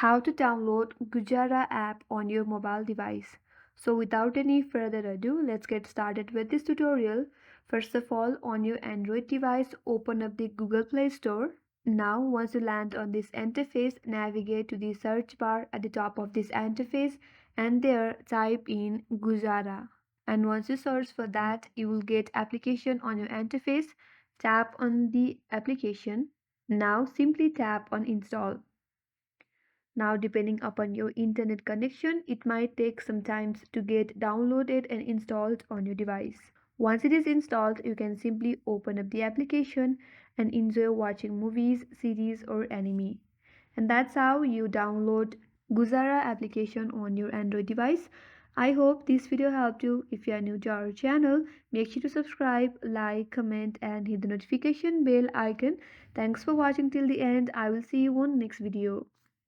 How to download Goojara app on your mobile device. So without any further ado, let's get started with this tutorial. First of all, on your Android device, open up the Google Play Store. Now, once you land on this interface, navigate to the search bar at the top of this interface and there type in Goojara. And once you search for that, you will get application on your interface. Tap on the application. Now simply tap on install. Now, depending upon your internet connection, it might take some time to get downloaded and installed on your device. Once it is installed, you can simply open up the application and enjoy watching movies, series, or anime. And that's how you download Guzara application on your Android device. I hope this video helped you. If you are new to our channel, make sure to subscribe, like, comment, and hit the notification bell icon. Thanks for watching till the end. I will see you on next video.